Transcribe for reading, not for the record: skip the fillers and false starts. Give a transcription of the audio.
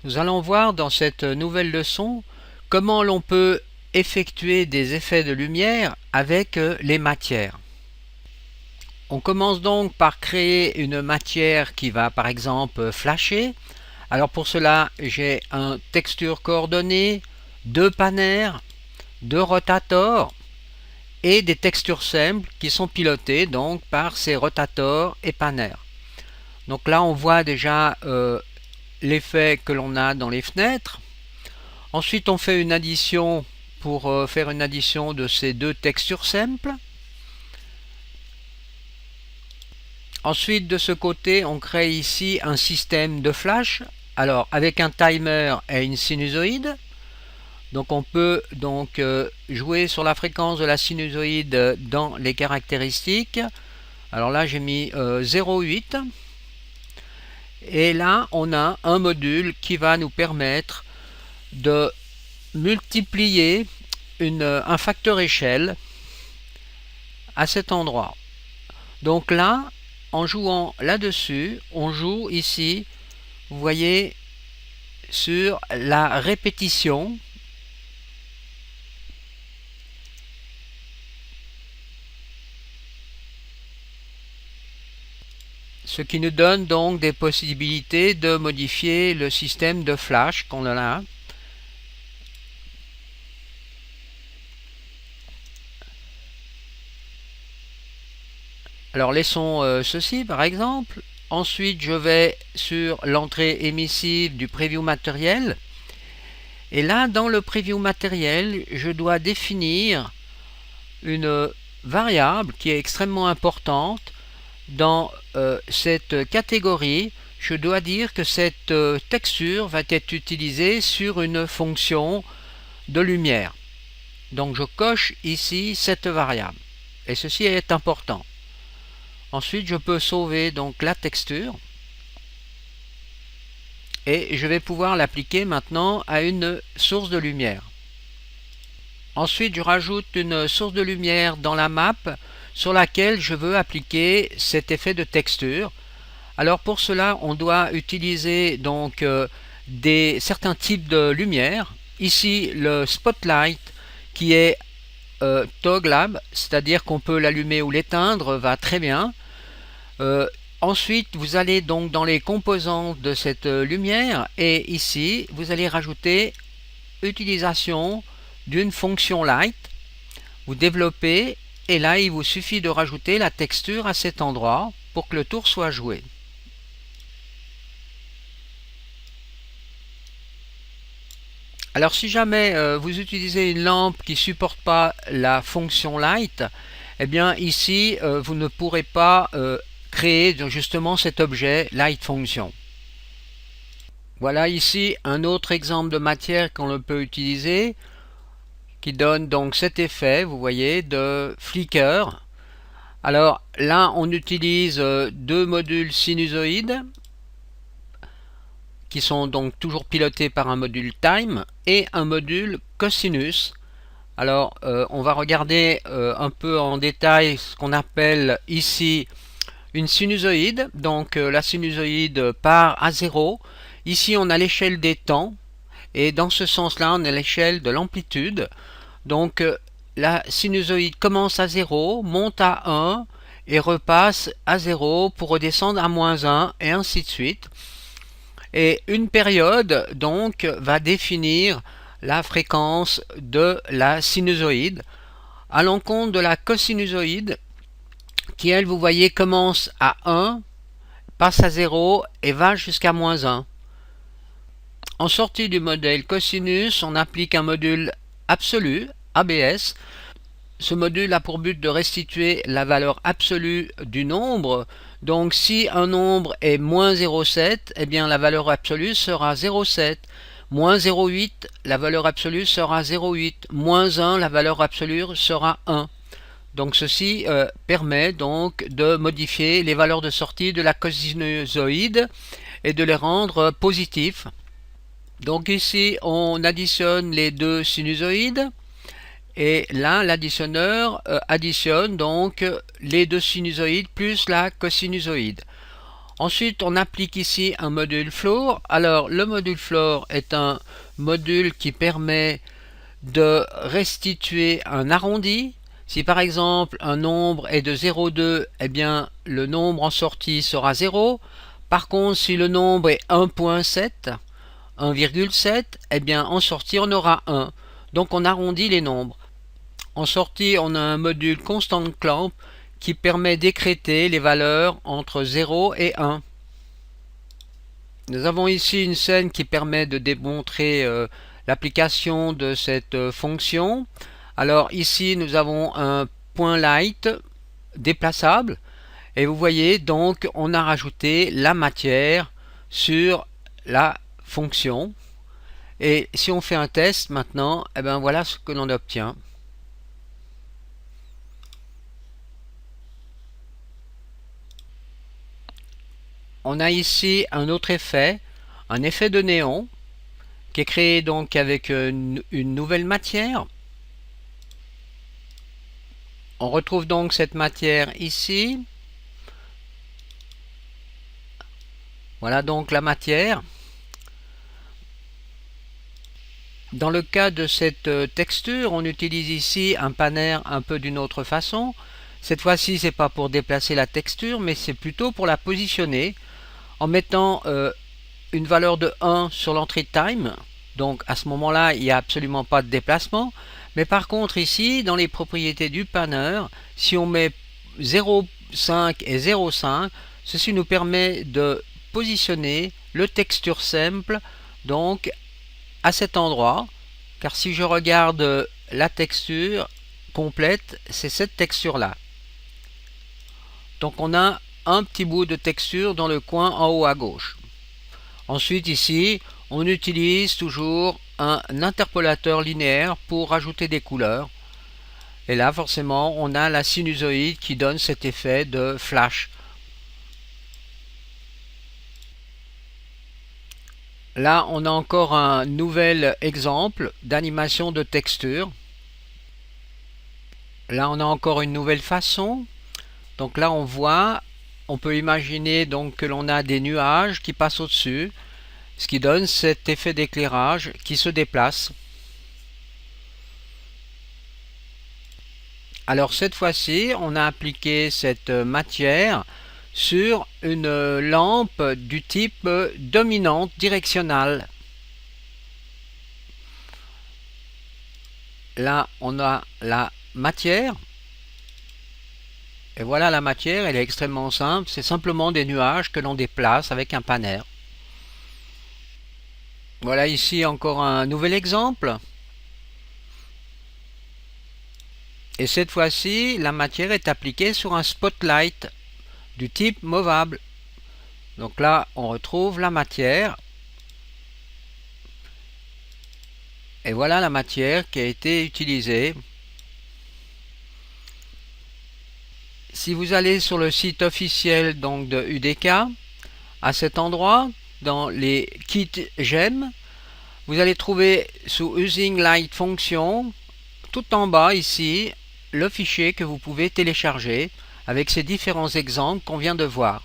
Nous allons voir dans cette nouvelle leçon comment l'on peut effectuer des effets de lumière avec les matières. On commence donc par créer une matière qui va par exemple flasher. Alors pour cela, j'ai un texture coordonnée, deux panners, deux rotators et des textures simples qui sont pilotées donc par ces rotators et panners. Donc là on voit déjà l'effet que l'on a dans les fenêtres. Ensuite on fait une addition pour faire une addition de ces deux textures simples. Ensuite de ce côté on crée ici un système de flash, alors avec un timer et une sinusoïde. Donc on peut donc jouer sur la fréquence de la sinusoïde dans les caractéristiques. Alors là j'ai mis 0,8 et là on a un module qui va nous permettre de multiplier un facteur échelle à cet endroit. Donc là, en jouant là-dessus, on joue ici, vous voyez, sur la répétition. Ce qui nous donne donc des possibilités de modifier le système de flash qu'on a là. Alors laissons ceci par exemple. Ensuite je vais sur l'entrée émissive du preview matériel. Et là dans le preview matériel, je dois définir une variable qui est extrêmement importante. Dans cette catégorie, je dois dire que cette texture va être utilisée sur une fonction de lumière. Donc je coche ici cette variable. Et ceci est important. Ensuite, je peux sauver donc la texture. Et je vais pouvoir l'appliquer maintenant à une source de lumière. Ensuite, je rajoute une source de lumière dans la map sur laquelle je veux appliquer cet effet de texture. Alors pour cela, on doit utiliser donc certains types de lumière. Ici, le spotlight qui est togglable, c'est-à-dire qu'on peut l'allumer ou l'éteindre, va très bien. Ensuite, vous allez donc dans les composants de cette lumière et ici, vous allez rajouter utilisation d'une fonction light. Vous développez et là, il vous suffit de rajouter la texture à cet endroit pour que le tour soit joué. Alors si jamais vous utilisez une lampe qui ne supporte pas la fonction light, eh bien ici, vous ne pourrez pas créer justement cet objet light function. Voilà ici un autre exemple de matière qu'on peut utiliser qui donne donc cet effet, vous voyez, de flicker. Alors là on utilise deux modules sinusoïdes qui sont donc toujours pilotés par un module time et un module cosinus. Alors on va regarder un peu en détail ce qu'on appelle ici une sinusoïde. Donc la sinusoïde part à 0. Ici on a l'échelle des temps et dans ce sens là on a l'échelle de l'amplitude. Donc la sinusoïde commence à 0, monte à 1 et repasse à 0 pour redescendre à -1 et ainsi de suite. Et une période donc va définir la fréquence de la sinusoïde à l'encontre de la cosinusoïde qui, elle, vous voyez, commence à 1, passe à 0 et va jusqu'à -1. En sortie du modèle cosinus, on applique un module absolu, ABS. Ce module a pour but de restituer la valeur absolue du nombre. Donc si un nombre est -0,7, eh bien la valeur absolue sera 0,7. -0,8, la valeur absolue sera 0,8. -1, la valeur absolue sera 1. Donc ceci permet donc de modifier les valeurs de sortie de la cosinusoïde et de les rendre positifs. Donc ici on additionne les deux sinusoïdes et là l'additionneur additionne donc les deux sinusoïdes plus la cosinusoïde. Ensuite, on applique ici un module floor. Alors, le module floor est un module qui permet de restituer un arrondi. Si par exemple un nombre est de 0,2, eh bien le nombre en sortie sera 0. Par contre, si le nombre est 1,7, 1,7, eh bien en sortie on aura 1. Donc on arrondit les nombres. En sortie, on a un module constant clamp qui permet d'écréter les valeurs entre 0 et 1. Nous avons ici une scène qui permet de démontrer l'application de cette fonction. Alors ici nous avons un point light déplaçable et vous voyez donc on a rajouté la matière sur la fonction. Et si on fait un test maintenant, eh bien voilà ce que l'on obtient. On a ici un autre effet, un effet de néon, qui est créé donc avec une nouvelle matière. On retrouve donc cette matière ici. Voilà donc la matière. Dans le cas de cette texture, on utilise ici un panner un peu d'une autre façon. Cette fois-ci, c'est pas pour déplacer la texture, mais c'est plutôt pour la positionner en mettant une valeur de 1 sur l'entrée time. Donc à ce moment-là, il n'y a absolument pas de déplacement. Mais par contre ici, dans les propriétés du panner, si on met 0,5 et 0,5, ceci nous permet de positionner le texture simple donc à cet endroit. Car si je regarde la texture complète, c'est cette texture-là. Donc on a un petit bout de texture dans le coin en haut à gauche. Ensuite ici, on utilise toujours un interpolateur linéaire pour rajouter des couleurs. Et là forcément on a la sinusoïde qui donne cet effet de flash. Là on a encore un nouvel exemple d'animation de texture. Là on a encore une nouvelle façon. Donc là on voit, on peut imaginer donc que l'on a des nuages qui passent au-dessus, ce qui donne cet effet d'éclairage qui se déplace. Alors cette fois-ci, on a appliqué cette matière sur une lampe du type dominante directionnelle. Là, on a la matière. Et voilà la matière, elle est extrêmement simple. C'est simplement des nuages que l'on déplace avec un panner. Voilà ici encore un nouvel exemple. Et cette fois-ci, la matière est appliquée sur un spotlight du type movable. Donc là, on retrouve la matière. Et voilà la matière qui a été utilisée. Si vous allez sur le site officiel donc de UDK, à cet endroit, dans les kits GEM, vous allez trouver sous Using Light Function, tout en bas ici, le fichier que vous pouvez télécharger avec ces différents exemples qu'on vient de voir.